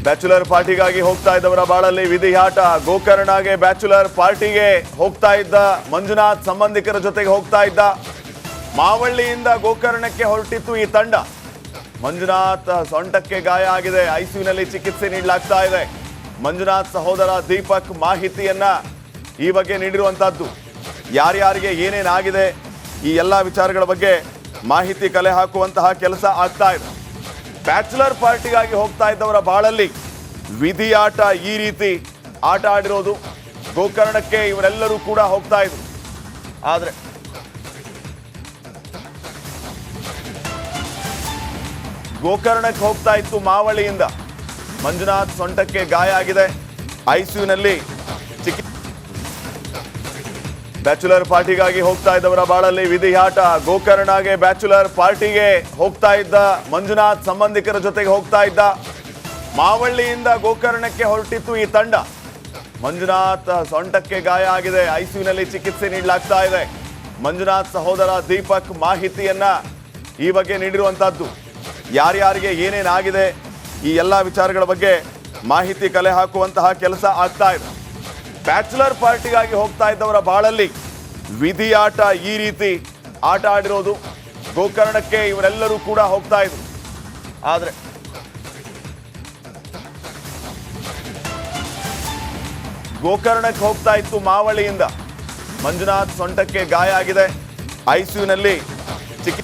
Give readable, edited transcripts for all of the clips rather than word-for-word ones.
Bachelor ಪಾರ್ಟಿಗಾಗಿ ಹೋಗ್ತಾ ಇದ್ದವರ ಬಾಳಲ್ಲಿ ವಿಧಿಯಾಟ. ಗೋಕರ್ಣಗೆ bachelor ಪಾರ್ಟಿಗೆ ಹೋಗ್ತಾ ಇದ್ದ ಮಂಜುನಾಥ್ ಸಂಬಂಧಿಕರ ಜೊತೆಗೆ ಹೋಗ್ತಾ ಇದ್ದ. ಮಾವಳ್ಳಿಯಿಂದ ಗೋಕರ್ಣಕ್ಕೆ ಹೊರಟಿತ್ತು ಈ ತಂಡ. ಮಂಜುನಾಥ್ ಸೊಂಟಕ್ಕೆ ಗಾಯ ಆಗಿದೆ, ಐಸಿಯುನಲ್ಲಿ ಚಿಕಿತ್ಸೆ ನೀಡಲಾಗ್ತಾ ಇದೆ. ಮಂಜುನಾಥ್ ಸಹೋದರ ದೀಪಕ್ ಮಾಹಿತಿಯನ್ನ ಈ ಬಗ್ಗೆ ನೀಡಿರುವಂತಹದ್ದು. ಯಾರ್ಯಾರಿಗೆ ಏನೇನಾಗಿದೆ ಈ ಎಲ್ಲ ವಿಚಾರಗಳ ಬಗ್ಗೆ ಮಾಹಿತಿ ಕಲೆ ಹಾಕುವಂತಹ ಕೆಲಸ ಆಗ್ತಾ ಇದೆ. ಬ್ಯಾಚುಲರ್ ಪಾರ್ಟಿಗಾಗಿ ಹೋಗ್ತಾ ಇದ್ದವರ ಬಾಳಲ್ಲಿ ವಿಧಿಯಾಟ ಈ ರೀತಿ ಆಟ ಆಡಿರೋದು. ಗೋಕರ್ಣಕ್ಕೆ ಇವರೆಲ್ಲರೂ ಕೂಡ ಹೋಗ್ತಾ ಇದ್ರು. ಆದರೆ ಗೋಕರ್ಣಕ್ಕೆ ಹೋಗ್ತಾ ಇತ್ತು ಮಾವಳ್ಳಿಯಿಂದ. ಮಂಜುನಾಥ್ ಸೊಂಟಕ್ಕೆ ಗಾಯ ಆಗಿದೆ, ಐಸಿಯುನಲ್ಲಿ ಚಿಕಿತ್ಸೆ. ಬ್ಯಾಚುಲರ್ ಪಾರ್ಟಿಗಾಗಿ ಹೋಗ್ತಾ ಇದ್ದವರ ಬಾಳಲ್ಲಿ ವಿಧಿಯಾಟ. ಗೋಕರ್ಣಗೆ ಬ್ಯಾಚುಲರ್ ಪಾರ್ಟಿಗೆ ಹೋಗ್ತಾ ಇದ್ದ ಮಂಜುನಾಥ್ ಸಂಬಂಧಿಕರ ಜೊತೆಗೆ ಹೋಗ್ತಾ ಇದ್ದ. ಮಾವಳ್ಳಿಯಿಂದ ಗೋಕರ್ಣಕ್ಕೆ ಹೊರಟಿತ್ತು ಈ ತಂಡ. ಮಂಜುನಾಥ್ ಸೊಂಟಕ್ಕೆ ಗಾಯ ಆಗಿದೆ, ಐಸಿಯುನಲ್ಲಿ ಚಿಕಿತ್ಸೆ ನೀಡಲಾಗ್ತಾ ಇದೆ. ಮಂಜುನಾಥ್ ಸಹೋದರ ದೀಪಕ್ ಮಾಹಿತಿಯನ್ನ ಈ ಬಗ್ಗೆ ನೀಡಿರುವಂತಹದ್ದು. ಯಾರ್ಯಾರಿಗೆ ಏನೇನಾಗಿದೆ ಈ ಎಲ್ಲ ವಿಚಾರಗಳ ಬಗ್ಗೆ ಮಾಹಿತಿ ಕಲೆ ಹಾಕುವಂತಹ ಕೆಲಸ ಆಗ್ತಾ ಇದೆ. ಬ್ಯಾಚುಲರ್ ಪಾರ್ಟಿಗಾಗಿ ಹೋಗ್ತಾ ಇದ್ದವರ ಬಾಳಲ್ಲಿ ವಿಧಿಯಾಟ ಈ ರೀತಿ ಆಟ ಆಡಿರೋದು. ಗೋಕರ್ಣಕ್ಕೆ ಇವರೆಲ್ಲರೂ ಕೂಡ ಹೋಗ್ತಾ ಇದ್ರು. ಆದರೆ ಗೋಕರ್ಣಕ್ಕೆ ಹೋಗ್ತಾ ಇತ್ತು ಮಾವಳ್ಳಿಯಿಂದ. ಮಂಜುನಾಥ್ ಸೊಂಟಕ್ಕೆ ಗಾಯ ಆಗಿದೆ, ಐಸಿಯುನಲ್ಲಿ ಚಿಕಿತ್ಸೆ.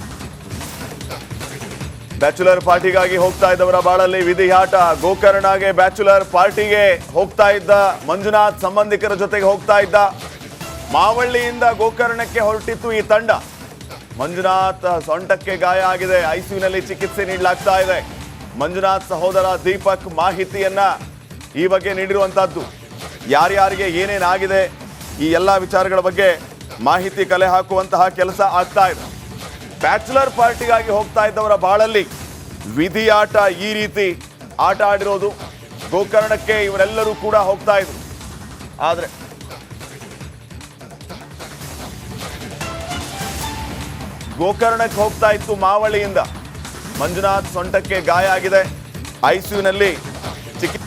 ಬ್ಯಾಚುಲರ್ ಪಾರ್ಟಿಗಾಗಿ ಹೋಗ್ತಾ ಇದ್ದವರ ಬಾಳಲ್ಲಿ ವಿಧಿಯಾಟ. ಗೋಕರ್ಣಗೆ ಬ್ಯಾಚುಲರ್ ಪಾರ್ಟಿಗೆ ಹೋಗ್ತಾ ಇದ್ದ ಮಂಜುನಾಥ್ ಸಂಬಂಧಿಕರ ಜೊತೆಗೆ ಹೋಗ್ತಾ ಇದ್ದ. ಮಾವಳ್ಳಿಯಿಂದ ಗೋಕರ್ಣಕ್ಕೆ ಹೊರಟಿತ್ತು ಈ ತಂಡ. ಮಂಜುನಾಥ್ ಸೊಂಟಕ್ಕೆ ಗಾಯ ಆಗಿದೆ, ಐಸಿಯುನಲ್ಲಿ ಚಿಕಿತ್ಸೆ ನೀಡಲಾಗ್ತಾ ಇದೆ. ಮಂಜುನಾಥ್ ಸಹೋದರ ದೀಪಕ್ ಮಾಹಿತಿಯನ್ನ ಈ ಬಗ್ಗೆ ನೀಡಿರುವಂತಹದ್ದು. ಯಾರ್ಯಾರಿಗೆ ಏನೇನಾಗಿದೆ ಈ ಎಲ್ಲ ವಿಚಾರಗಳ ಬಗ್ಗೆ ಮಾಹಿತಿ ಕಲೆ ಹಾಕುವಂತಹ ಕೆಲಸ ಆಗ್ತಾ ಇದೆ. ಬ್ಯಾಚುಲರ್ ಪಾರ್ಟಿಗಾಗಿ ಹೋಗ್ತಾ ಇದ್ದವರ ಬಾಳಲ್ಲಿ ವಿಧಿಯಾಟ ಈ ರೀತಿ ಆಟ ಆಡಿರೋದು. ಗೋಕರ್ಣಕ್ಕೆ ಇವರೆಲ್ಲರೂ ಕೂಡ ಹೋಗ್ತಾ ಇದ್ರು. ಆದರೆ ಗೋಕರ್ಣಕ್ಕೆ ಹೋಗ್ತಾ ಇತ್ತು ಮಾವಳ್ಳಿಯಿಂದ. ಮಂಜುನಾಥ್ ಸೊಂಟಕ್ಕೆ ಗಾಯ ಆಗಿದೆ, ಐಸಿಯುನಲ್ಲಿ ಚಿಕಿತ್ಸೆ.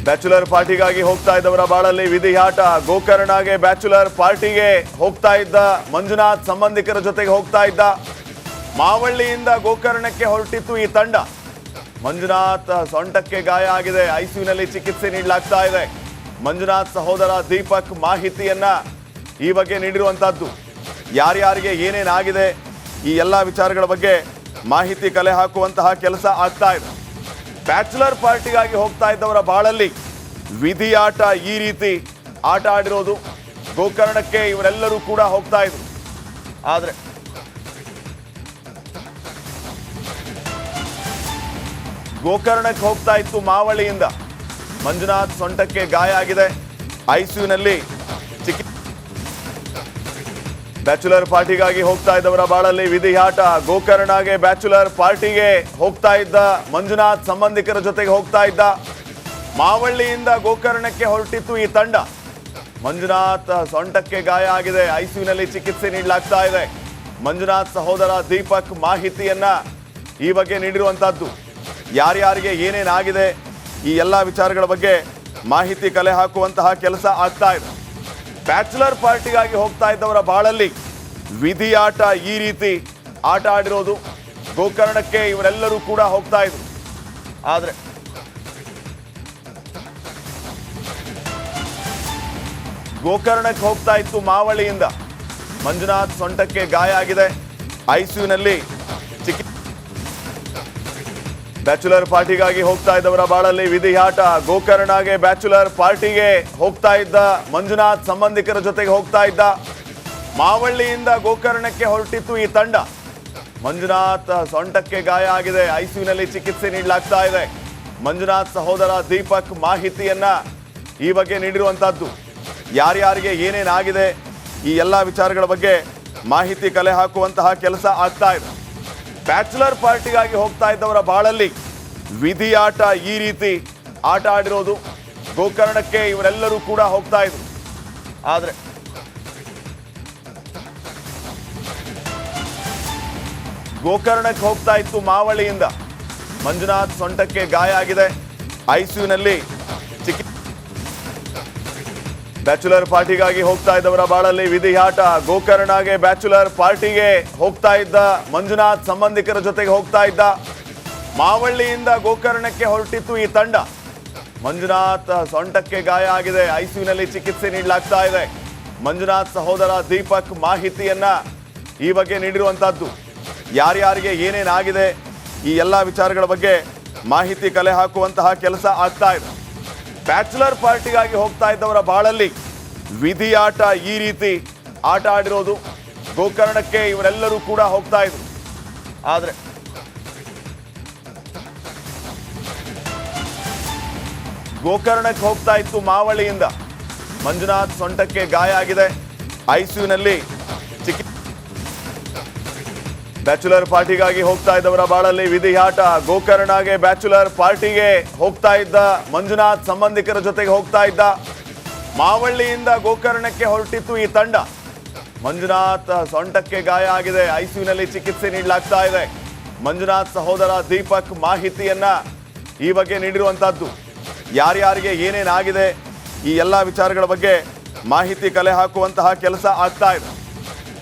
ಬ್ಯಾಚುಲರ್ ಪಾರ್ಟಿಗಾಗಿ ಹೋಗ್ತಾ ಇದ್ದವರ ಬಾಳಲ್ಲಿ ವಿಧಿಯಾಟ. ಗೋಕರ್ಣಗೆ ಬ್ಯಾಚುಲರ್ ಪಾರ್ಟಿಗೆ ಹೋಗ್ತಾ ಇದ್ದ ಮಂಜುನಾಥ್ ಸಂಬಂಧಿಕರ ಜೊತೆಗೆ ಹೋಗ್ತಾ ಇದ್ದ. ಮಾವಳ್ಳಿಯಿಂದ ಗೋಕರ್ಣಕ್ಕೆ ಹೊರಟಿತ್ತು ಈ ತಂಡ. ಮಂಜುನಾಥ್ ಸೊಂಟಕ್ಕೆ ಗಾಯ ಆಗಿದೆ, ಐಸಿಯುನಲ್ಲಿ ಚಿಕಿತ್ಸೆ ನೀಡಲಾಗ್ತಾ ಇದೆ. ಮಂಜುನಾಥ್ ಸಹೋದರ ದೀಪಕ್ ಮಾಹಿತಿಯನ್ನ ಈ ಬಗ್ಗೆ ನೀಡಿರುವಂತಹದ್ದು. ಯಾರ್ಯಾರಿಗೆ ಏನೇನಾಗಿದೆ ಈ ಎಲ್ಲ ವಿಚಾರಗಳ ಬಗ್ಗೆ ಮಾಹಿತಿ ಕಲೆ ಹಾಕುವಂತಹ ಕೆಲಸ ಆಗ್ತಾ ಇದೆ. ಬ್ಯಾಚುಲರ್ ಪಾರ್ಟಿಗಾಗಿ ಹೋಗ್ತಾ ಇದ್ದವರ ಬಾಳಲ್ಲಿ ವಿಧಿಯಾಟ ಈ ರೀತಿ ಆಟ ಆಡಿರೋದು. ಗೋಕರ್ಣಕ್ಕೆ ಇವರೆಲ್ಲರೂ ಕೂಡ ಹೋಗ್ತಾ ಇದ್ರು. ಆದರೆ ಗೋಕರ್ಣಕ್ಕೆ ಹೋಗ್ತಾ ಇತ್ತು ಮಾವಳ್ಳಿಯಿಂದ. ಮಂಜುನಾಥ್ ಸೊಂಟಕ್ಕೆ ಗಾಯ ಆಗಿದೆ, ಐಸಿಯುನಲ್ಲಿ ಚಿಕಿತ್ಸೆ. ಬ್ಯಾಚುಲರ್ ಪಾರ್ಟಿಗಾಗಿ ಹೋಗ್ತಾ ಇದ್ದವರ ಬಾಳಲ್ಲಿ ವಿಧಿಯಾಟ. ಗೋಕರ್ಣಗೆ ಬ್ಯಾಚುಲರ್ ಪಾರ್ಟಿಗೆ ಹೋಗ್ತಾ ಇದ್ದ ಮಂಜುನಾಥ್ ಸಂಬಂಧಿಕರ ಜೊತೆಗೆ ಹೋಗ್ತಾ ಇದ್ದ. ಮಾವಳ್ಳಿಯಿಂದ ಗೋಕರ್ಣಕ್ಕೆ ಹೊರಟಿತ್ತು ಈ ತಂಡ. ಮಂಜುನಾಥ್ ಸೊಂಟಕ್ಕೆ ಗಾಯ ಆಗಿದೆ, ಐಸಿಯುನಲ್ಲಿ ಚಿಕಿತ್ಸೆ ನೀಡಲಾಗ್ತಾ ಇದೆ. ಮಂಜುನಾಥ್ ಸಹೋದರ ದೀಪಕ್ ಮಾಹಿತಿಯನ್ನ ಈ ಬಗ್ಗೆ ನೀಡಿರುವಂತಹದ್ದು. ಯಾರ್ಯಾರಿಗೆ ಏನೇನಾಗಿದೆ ಈ ಎಲ್ಲ ವಿಚಾರಗಳ ಬಗ್ಗೆ ಮಾಹಿತಿ ಕಲೆ ಹಾಕುವಂತಹ ಕೆಲಸ ಆಗ್ತಾ ಇದೆ. ಬ್ಯಾಚುಲರ್ ಪಾರ್ಟಿಗಾಗಿ ಹೋಗ್ತಾ ಇದ್ದವರ ಬಾಳಲ್ಲಿ ವಿಧಿಯಾಟ ಈ ರೀತಿ ಆಟ ಆಡಿರೋದು. ಗೋಕರ್ಣಕ್ಕೆ ಇವರೆಲ್ಲರೂ ಕೂಡ ಹೋಗ್ತಾ ಇದ್ರು. ಆದರೆ ಗೋಕರ್ಣಕ್ಕೆ ಹೋಗ್ತಾ ಇತ್ತು ಮಾವಳ್ಳಿಯಿಂದ. ಮಂಜುನಾಥ್ ಸೊಂಟಕ್ಕೆ ಗಾಯ ಆಗಿದೆ, ಐಸಿಯುನಲ್ಲಿ ಚಿಕಿತ್ಸೆ. ಬ್ಯಾಚುಲರ್ ಪಾರ್ಟಿಗಾಗಿ ಹೋಗ್ತಾ ಇದ್ದವರ ಬಾಳಲ್ಲಿ ವಿಧಿಯಾಟ. ಗೋಕರ್ಣಗೆ ಬ್ಯಾಚುಲರ್ ಪಾರ್ಟಿಗೆ ಹೋಗ್ತಾ ಇದ್ದ ಮಂಜುನಾಥ್ ಸಂಬಂಧಿಕರ ಜೊತೆಗೆ ಹೋಗ್ತಾ ಇದ್ದ. ಮಾವಳ್ಳಿಯಿಂದ ಗೋಕರ್ಣಕ್ಕೆ ಹೊರಟಿತ್ತು ಈ ತಂಡ. ಮಂಜುನಾಥ್ ಸೊಂಟಕ್ಕೆ ಗಾಯ ಆಗಿದೆ, ಐಸಿಯುನಲ್ಲಿ ಚಿಕಿತ್ಸೆ ನೀಡಲಾಗ್ತಾ ಇದೆ. ಮಂಜುನಾಥ್ ಸಹೋದರ ದೀಪಕ್ ಮಾಹಿತಿಯನ್ನ ಈ ಬಗ್ಗೆ ನೀಡಿರುವಂತಹದ್ದು. ಯಾರ್ಯಾರಿಗೆ ಏನೇನಾಗಿದೆ ಈ ಎಲ್ಲ ವಿಚಾರಗಳ ಬಗ್ಗೆ ಮಾಹಿತಿ ಕಲೆ ಹಾಕುವಂತಹ ಕೆಲಸ ಆಗ್ತಾ ಇದೆ. ಬ್ಯಾಚುಲರ್ ಪಾರ್ಟಿಗಾಗಿ ಹೋಗ್ತಾ ಇದ್ದವರ ಬಾಳಲ್ಲಿ ವಿಧಿಯಾಟ ಈ ರೀತಿ ಆಟ ಆಡಿರೋದು. ಗೋಕರ್ಣಕ್ಕೆ ಇವರೆಲ್ಲರೂ ಕೂಡ ಹೋಗ್ತಾ ಇದ್ರು. ಆದರೆ ಗೋಕರ್ಣಕ್ಕೆ ಹೋಗ್ತಾ ಇತ್ತು ಮಾವಳ್ಳಿಯಿಂದ. ಮಂಜುನಾಥ್ ಸೊಂಟಕ್ಕೆ ಗಾಯ ಆಗಿದೆ, ಐಸಿಯುನಲ್ಲಿ ಬ್ಯಾಚುಲರ್ ಪಾರ್ಟಿಗಾಗಿ ಹೋಗ್ತಾ ಇದ್ದವರ ಬಾಳಲ್ಲಿ ವಿಧಿಯಾಟ. ಗೋಕರ್ಣಗೆ ಬ್ಯಾಚುಲರ್ ಪಾರ್ಟಿಗೆ ಹೋಗ್ತಾ ಇದ್ದ ಮಂಜುನಾಥ್ ಸಂಬಂಧಿಕರ ಜೊತೆಗೆ ಹೋಗ್ತಾ ಇದ್ದ. ಮಾವಳ್ಳಿಯಿಂದ ಗೋಕರ್ಣಕ್ಕೆ ಹೊರಟಿತ್ತು ಈ ತಂಡ. ಮಂಜುನಾಥ್ ಸೊಂಟಕ್ಕೆ ಗಾಯ ಆಗಿದೆ, ಐಸಿಯುನಲ್ಲಿ ಚಿಕಿತ್ಸೆ ನೀಡಲಾಗ್ತಾ ಇದೆ. ಮಂಜುನಾಥ್ ಸಹೋದರ ದೀಪಕ್ ಮಾಹಿತಿಯನ್ನ ಈ ಬಗ್ಗೆ ನೀಡಿರುವಂತಹದ್ದು. ಯಾರ್ಯಾರಿಗೆ ಏನೇನಾಗಿದೆ ಈ ಎಲ್ಲ ವಿಚಾರಗಳ ಬಗ್ಗೆ ಮಾಹಿತಿ ಕಲೆ ಹಾಕುವಂತಹ ಕೆಲಸ ಆಗ್ತಾ ಇದೆ. ಬ್ಯಾಚುಲರ್ ಪಾರ್ಟಿಗಾಗಿ ಹೋಗ್ತಾ ಇದ್ದವರ ಬಾಳಲ್ಲಿ ವಿಧಿಯಾಟ ಈ ರೀತಿ ಆಟ ಆಡಿರೋದು. ಗೋಕರ್ಣಕ್ಕೆ ಇವರೆಲ್ಲರೂ ಕೂಡ ಹೋಗ್ತಾ ಇದ್ರು. ಆದರೆ ಗೋಕರ್ಣಕ್ಕೆ ಹೋಗ್ತಾ ಇತ್ತು ಮಾವಳ್ಳಿಯಿಂದ. ಮಂಜುನಾಥ್ ಸೊಂಟಕ್ಕೆ ಗಾಯ ಆಗಿದೆ, ಐಸಿಯುನಲ್ಲಿ ಬ್ಯಾಚುಲರ್ ಪಾರ್ಟಿಗಾಗಿ ಹೋಗ್ತಾ ಇದ್ದವರ ಬಾಳಲ್ಲಿ ವಿಧಿಯಾಟ. ಗೋಕರ್ಣಗೆ ಬ್ಯಾಚುಲರ್ ಪಾರ್ಟಿಗೆ ಹೋಗ್ತಾ ಇದ್ದ ಮಂಜುನಾಥ್ ಸಂಬಂಧಿಕರ ಜೊತೆಗೆ ಹೋಗ್ತಾ ಇದ್ದ. ಮಾವಳ್ಳಿಯಿಂದ ಗೋಕರ್ಣಕ್ಕೆ ಹೊರಟಿತ್ತು ಈ ತಂಡ. ಮಂಜುನಾಥ್ ಸೊಂಟಕ್ಕೆ ಗಾಯ ಆಗಿದೆ, ಐಸಿಯುನಲ್ಲಿ ಚಿಕಿತ್ಸೆ ನೀಡಲಾಗ್ತಾ ಇದೆ. ಮಂಜುನಾಥ್ ಸಹೋದರ ದೀಪಕ್ ಮಾಹಿತಿಯನ್ನ ಈ ಬಗ್ಗೆ ನೀಡಿರುವಂತಹದ್ದು. ಯಾರ್ಯಾರಿಗೆ ಏನೇನಾಗಿದೆ ಈ ಎಲ್ಲ ವಿಚಾರಗಳ ಬಗ್ಗೆ ಮಾಹಿತಿ ಕಲೆ ಹಾಕುವಂತಹ ಕೆಲಸ ಆಗ್ತಾ ಇದೆ.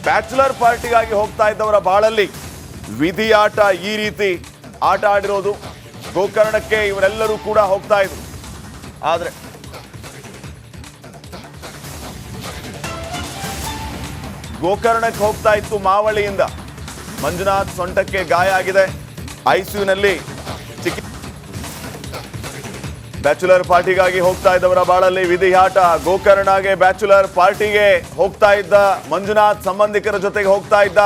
ಬ್ಯಾಚುಲರ್ ಪಾರ್ಟಿಗಾಗಿ ಹೋಗ್ತಾ ಇದ್ದವರ ಬಾಳಲ್ಲಿ ವಿಧಿಯಾಟ ಈ ರೀತಿ ಆಟ ಆಡಿರೋದು. ಗೋಕರ್ಣಕ್ಕೆ ಇವರೆಲ್ಲರೂ ಕೂಡ ಹೋಗ್ತಾ ಇದ್ರು. ಆದರೆ ಗೋಕರ್ಣಕ್ಕೆ ಹೋಗ್ತಾ ಇತ್ತು ಮಾವಳ್ಳಿಯಿಂದ. ಮಂಜುನಾಥ್ ಸೊಂಟಕ್ಕೆ ಗಾಯ ಆಗಿದೆ, ಐಸಿಯುನಲ್ಲಿ ಬ್ಯಾಚುಲರ್ ಪಾರ್ಟಿಗಾಗಿ ಹೋಗ್ತಾ ಇದ್ದವರ ಬಾಳಲ್ಲಿ ವಿಧಿಯಾಟ. ಗೋಕರ್ಣಗೆ ಬ್ಯಾಚುಲರ್ ಪಾರ್ಟಿಗೆ ಹೋಗ್ತಾ ಇದ್ದ ಮಂಜುನಾಥ್ ಸಂಬಂಧಿಕರ ಜೊತೆಗೆ ಹೋಗ್ತಾ ಇದ್ದ.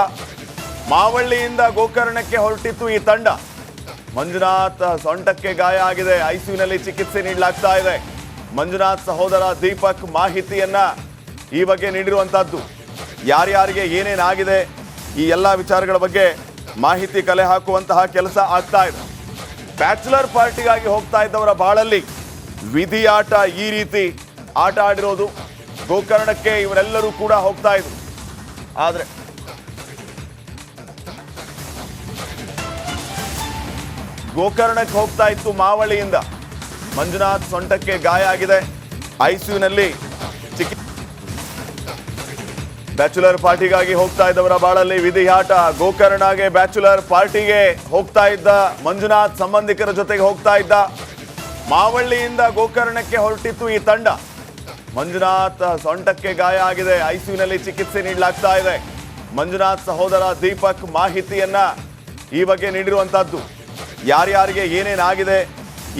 ಮಾವಳ್ಳಿಯಿಂದ ಗೋಕರ್ಣಕ್ಕೆ ಹೊರಟಿತ್ತು ಈ ತಂಡ. ಮಂಜುನಾಥ್ ಸೊಂಟಕ್ಕೆ ಗಾಯ ಆಗಿದೆ, ಐಸಿಯುನಲ್ಲಿ ಚಿಕಿತ್ಸೆ ನೀಡಲಾಗ್ತಾ ಇದೆ. ಮಂಜುನಾಥ್ ಸಹೋದರ ದೀಪಕ್ ಮಾಹಿತಿಯನ್ನ ಈ ಬಗ್ಗೆ ನೀಡಿರುವಂತಹದ್ದು. ಯಾರ್ಯಾರಿಗೆ ಏನೇನಾಗಿದೆ ಈ ಎಲ್ಲ ವಿಚಾರಗಳ ಬಗ್ಗೆ ಮಾಹಿತಿ ಕಲೆ ಹಾಕುವಂತಹ ಕೆಲಸ ಆಗ್ತಾ ಇದೆ. ಬ್ಯಾಚುಲರ್ ಪಾರ್ಟಿಗಾಗಿ ಹೋಗ್ತಾ ಇದ್ದವರ ಬಾಳಲ್ಲಿ ವಿಧಿಯಾಟ ಈ ರೀತಿ ಆಟ ಆಡಿರೋದು. ಗೋಕರ್ಣಕ್ಕೆ ಇವರೆಲ್ಲರೂ ಕೂಡ ಹೋಗ್ತಾ ಇದ್ರು. ಆದರೆ ಗೋಕರ್ಣಕ್ಕೆ ಹೋಗ್ತಾ ಇತ್ತು ಮಾವಳ್ಳಿಯಿಂದ. ಮಂಜುನಾಥ್ ಸೊಂಟಕ್ಕೆ ಗಾಯ ಆಗಿದೆ, ಐಸಿಯುನಲ್ಲಿ ಬ್ಯಾಚುಲರ್ ಪಾರ್ಟಿಗಾಗಿ ಹೋಗ್ತಾ ಇದ್ದವರ ಬಾಳಲ್ಲಿ ವಿಧಿಯಾಟ. ಗೋಕರ್ಣಗೆ ಬ್ಯಾಚುಲರ್ ಪಾರ್ಟಿಗೆ ಹೋಗ್ತಾ ಇದ್ದ ಮಂಜುನಾಥ್ ಸಂಬಂಧಿಕರ ಜೊತೆಗೆ ಹೋಗ್ತಾ ಇದ್ದ. ಮಾವಳ್ಳಿಯಿಂದ ಗೋಕರ್ಣಕ್ಕೆ ಹೊರಟಿತ್ತು ಈ ತಂಡ. ಮಂಜುನಾಥ್ ಸೊಂಟಕ್ಕೆ ಗಾಯ ಆಗಿದೆ, ಐಸಿಯುನಲ್ಲಿ ಚಿಕಿತ್ಸೆ ನೀಡಲಾಗ್ತಾ ಇದೆ. ಮಂಜುನಾಥ್ ಸಹೋದರ ದೀಪಕ್ ಮಾಹಿತಿಯನ್ನ ಈ ಬಗ್ಗೆ ನೀಡಿರುವಂತಹದ್ದು. ಯಾರ್ಯಾರಿಗೆ ಏನೇನಾಗಿದೆ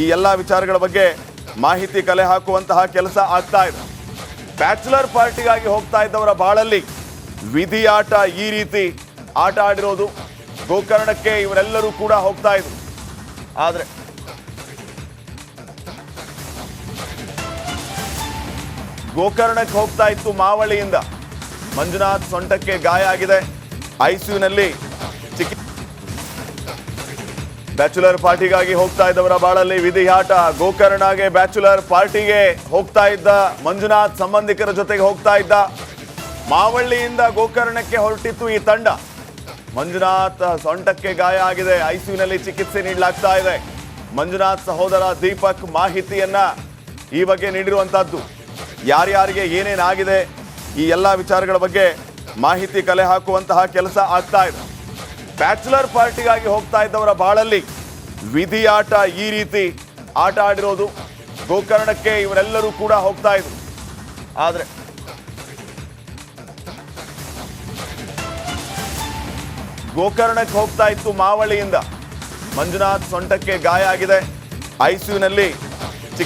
ಈ ಎಲ್ಲ ವಿಚಾರಗಳ ಬಗ್ಗೆ ಮಾಹಿತಿ ಕಲೆ ಹಾಕುವಂತಹ ಕೆಲಸ ಆಗ್ತಾ ಇದೆ. ಬ್ಯಾಚುಲರ್ ಪಾರ್ಟಿಗಾಗಿ ಹೋಗ್ತಾ ಇದ್ದವರ ಬಾಳಲ್ಲಿ ವಿಧಿಯಾಟ ಈ ರೀತಿ ಆಟ ಆಡಿರೋದು. ಗೋಕರ್ಣಕ್ಕೆ ಇವರೆಲ್ಲರೂ ಕೂಡ ಹೋಗ್ತಾ ಇದ್ರು. ಆದರೆ ಗೋಕರ್ಣಕ್ಕೆ ಹೋಗ್ತಾ ಇತ್ತು ಮಾವಳ್ಳಿಯಿಂದ. ಮಂಜುನಾಥ್ ಸೊಂಟಕ್ಕೆ ಗಾಯ ಆಗಿದೆ, ಐಸಿಯುನಲ್ಲಿ ಬ್ಯಾಚುಲರ್ ಪಾರ್ಟಿಗಾಗಿ ಹೋಗ್ತಾ ಇದ್ದವರ ಬಾಳಲ್ಲಿ ವಿಧಿಯಾಟ. ಗೋಕರ್ಣಗೆ ಬ್ಯಾಚುಲರ್ ಪಾರ್ಟಿಗೆ ಹೋಗ್ತಾ ಇದ್ದ ಮಂಜುನಾಥ್ ಸಂಬಂಧಿಕರ ಜೊತೆಗೆ ಹೋಗ್ತಾ ಇದ್ದ. ಮಾವಳ್ಳಿಯಿಂದ ಗೋಕರ್ಣಕ್ಕೆ ಹೊರಟಿತ್ತು ಈ ತಂಡ. ಮಂಜುನಾಥ್ ಸೊಂಟಕ್ಕೆ ಗಾಯ ಆಗಿದೆ, ಐಸಿಯುನಲ್ಲಿ ಚಿಕಿತ್ಸೆ ನೀಡಲಾಗ್ತಾ ಇದೆ. ಮಂಜುನಾಥ್ ಸಹೋದರ ದೀಪಕ್ ಮಾಹಿತಿಯನ್ನ ಈ ಬಗ್ಗೆ ನೀಡಿರುವಂತಹದ್ದು. ಯಾರ್ಯಾರಿಗೆ ಏನೇನಾಗಿದೆ ಈ ಎಲ್ಲ ವಿಚಾರಗಳ ಬಗ್ಗೆ ಮಾಹಿತಿ ಕಲೆ ಹಾಕುವಂತಹ ಕೆಲಸ ಆಗ್ತಾ ಇದೆ. ಬ್ಯಾಚುಲರ್ ಪಾರ್ಟಿಗಾಗಿ ಹೋಗ್ತಾ ಇದ್ದವರ ಬಾಳಲ್ಲಿ ವಿಧಿಯಾಟ ಈ ರೀತಿ ಆಟ ಆಡಿರೋದು. ಗೋಕರ್ಣಕ್ಕೆ ಇವರೆಲ್ಲರೂ ಕೂಡ ಹೋಗ್ತಾ ಇದ್ರು. ಆದರೆ ಗೋಕರ್ಣಕ್ಕೆ ಹೋಗ್ತಾ ಇತ್ತು ಮಾವಳ್ಳಿಯಿಂದ. ಮಂಜುನಾಥ್ ಸೊಂಟಕ್ಕೆ ಗಾಯ ಆಗಿದೆ, ಐಸಿಯುನಲ್ಲಿ